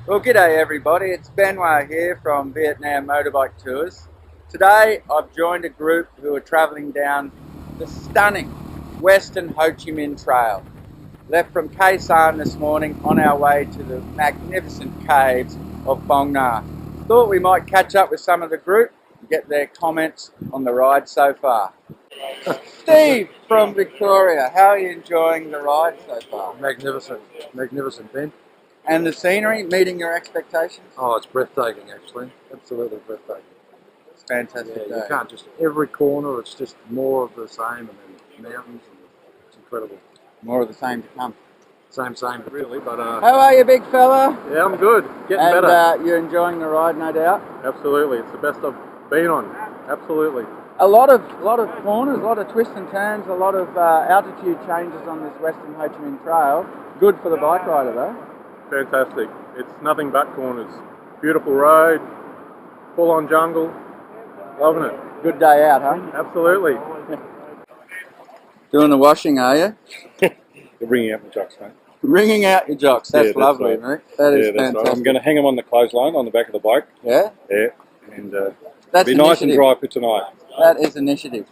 Well, g'day everybody, it's Benoit here from Vietnam Motorbike Tours. Today I've joined a group who are travelling down the stunning Western Ho Chi Minh Trail. Left from Khe Sanh this morning on our way to the magnificent caves of Phong Nha. Thought we might catch up with some of the group and get their comments on the ride so far. Steve from Victoria, how are you enjoying the ride so far? Magnificent, magnificent, Ben. And the scenery meeting your expectations? Oh, it's breathtaking, actually. Absolutely breathtaking. It's fantastic. Yeah, you can't just, every corner, it's just more of the same, and then mountains, and it's incredible. More of the same to come. Same, really, but... How are you, big fella? Yeah, I'm good. Getting and, better. You're enjoying the ride, no doubt? Absolutely. It's the best I've been on. Absolutely. A lot of corners, a lot of twists and turns, a lot of altitude changes on this Western Ho Chi Minh Trail. Good for the bike rider, though. Fantastic. It's nothing but corners. Beautiful road, full-on jungle. Loving it. Good day out, huh? Absolutely. Doing the washing, are you? You're bringing out my jocks, mate. Wringing out your jocks. That's lovely, right. mate. That is that's fantastic. right. I'm going to hang them on the clothesline on the back of the bike. Yeah? Yeah. And That's be nice and initiative. dry for tonight. That is initiative.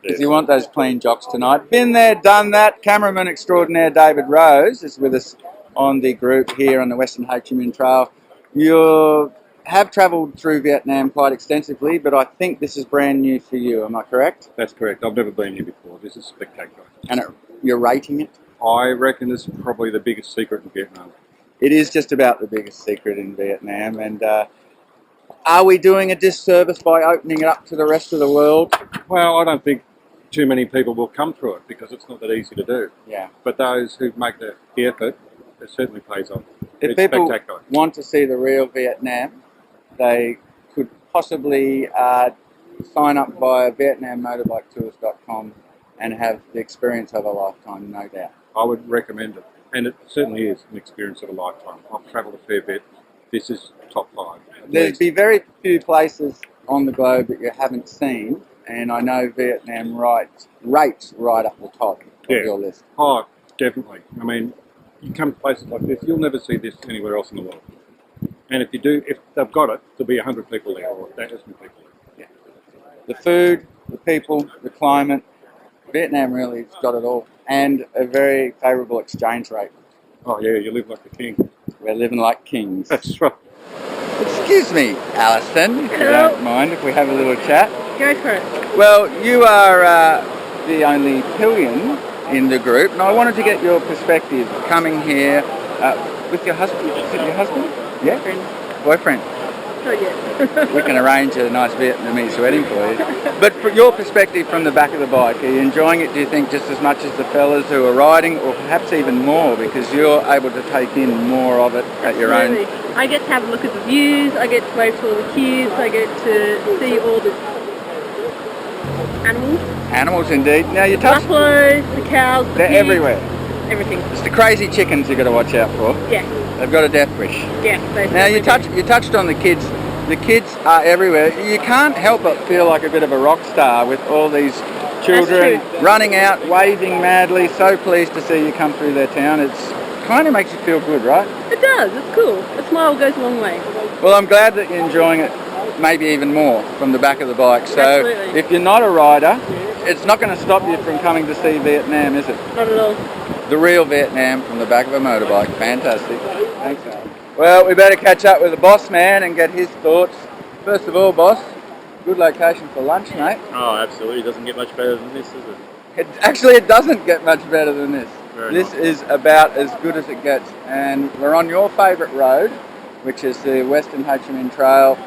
Because Yeah. you want those clean jocks tonight. Been there, done that. Cameraman extraordinaire David Rose is with us on the group here on the Western Ho Chi Minh Trail. You have travelled through Vietnam quite extensively, but I think this is brand new for you. Am I correct? That's correct. I've never been here before. This is spectacular. And you're rating it? I reckon this is probably the biggest secret in Vietnam. It is just about the biggest secret in Vietnam. And are we doing a disservice by opening it up to the rest of the world? Well, I don't think too many people will come through it because it's not that easy to do. Yeah. But those who make the effort, it certainly pays off. If It's people spectacular. want to see the real Vietnam, they could possibly sign up via VietnamMotorbikeTours.com and have the experience of a lifetime, no doubt. I would recommend it. And it certainly is an experience of a lifetime. I've travelled a fair bit. This is top 5. There'd be very few places on the globe that you haven't seen, and I know Vietnam rates right up the top of your list. Oh, definitely. I mean, you come to places like this, you'll never see this anywhere else in the world. And if you do, if they've got it, there'll be 100 people there, or 1,000 people there. The food, the people, the climate, Vietnam really has got it all, and a very favourable exchange rate. Oh yeah, you live like a king. We're living like kings. That's right. Excuse me, Alison, if you Hello. don't mind, if we have a little chat. Go for it. Well, you are the only pillion in the group, and I wanted to get your perspective coming here with your husband. Is it your husband? Yeah? Boyfriend. Not yet. We can arrange a nice Vietnamese wedding for you. But from your perspective from the back of the bike, are you enjoying it, do you think, just as much as the fellas who are riding, or perhaps even more, because you're able to take in more of it at your own? Absolutely. I get to have a look at the views, I get to wave to all the kids, I get to see all the animals. Animals indeed. Now you touched, Buffaloes, the cows, the they're pigs, everywhere. everything. It's the crazy chickens you've got to watch out for. Yeah, They've got a death wish. yeah. Now you touched on the kids. The kids are everywhere. You can't help but feel like a bit of a rock star with all these children That's true. running out, waving madly, so pleased to see you come through their town. It's kind of makes you feel good, right? It does, it's cool. A smile goes a long way. Well, I'm glad that you're enjoying it maybe even more from the back of the bike. So Absolutely. if you're not a rider, it's not going to stop you from coming to see Vietnam, is it? Not at all. The real Vietnam from the back of a motorbike. Fantastic. Thanks, Al. Well, we better catch up with the boss man and get his thoughts. First of all, boss, good location for lunch, mate. Oh, absolutely. It doesn't get much better than this, does it? It doesn't get much better than this. Very This nice. is about as good as it gets. And we're on your favourite road, which is the Western Ho Chi Minh Trail.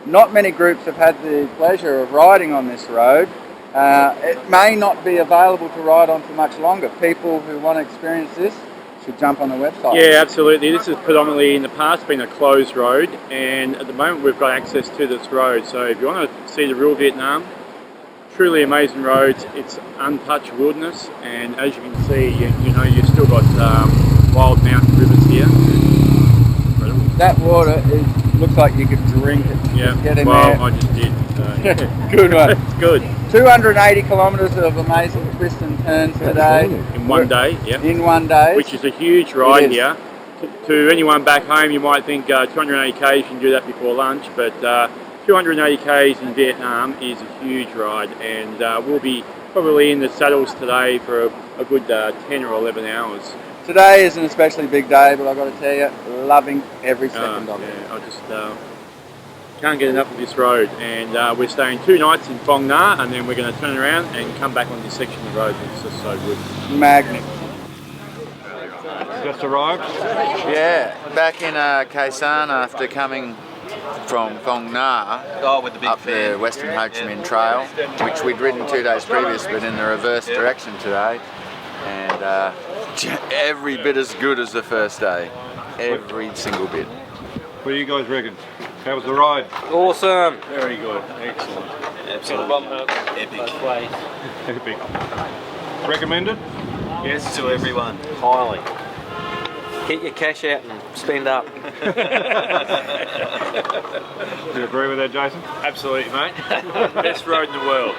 Not many groups have had the pleasure of riding on this road. It may not be available to ride on for much longer. People who want to experience this should jump on the website. Yeah, absolutely. This has predominantly in the past been a closed road, and at the moment we've got access to this road. So if you want to see the real Vietnam, truly amazing roads. It's untouched wilderness, and as you can see, you know you've still got wild mountain rivers here. Incredible. That water looks like you could drink it. Yeah. Get in well, there. I just did. Good one. It's good. 280 kilometres of amazing twists and turns today. In one day, yeah. In one day. Which is a huge ride It is. here. to anyone back home, you might think 280 k's, you can do that before lunch, but 280 k's in Vietnam is a huge ride, and we'll be probably in the saddles today for a good 10 or 11 hours. Today is an especially big day, but I've got to tell you, loving every second of it. Yeah, I just can't get enough of this road, and we're staying 2 nights in Phong Nha, and then we're going to turn around and come back on this section of road. It's just so good. Magnet. Just arrived. Yeah, back in Khe Sanh after coming from Phong Nha up the Western Ho Chi Minh Trail, which we'd ridden 2 days previous, but in the reverse direction today, and every bit as good as the first day, every single bit. What do you guys reckon? How was the ride? Awesome. Very good. Excellent. Absolutely. Epic. Recommended? Yes, to everyone. Highly. Get your cash out and spend up. Do you agree with that, Jason? Absolutely, mate. Best road in the world.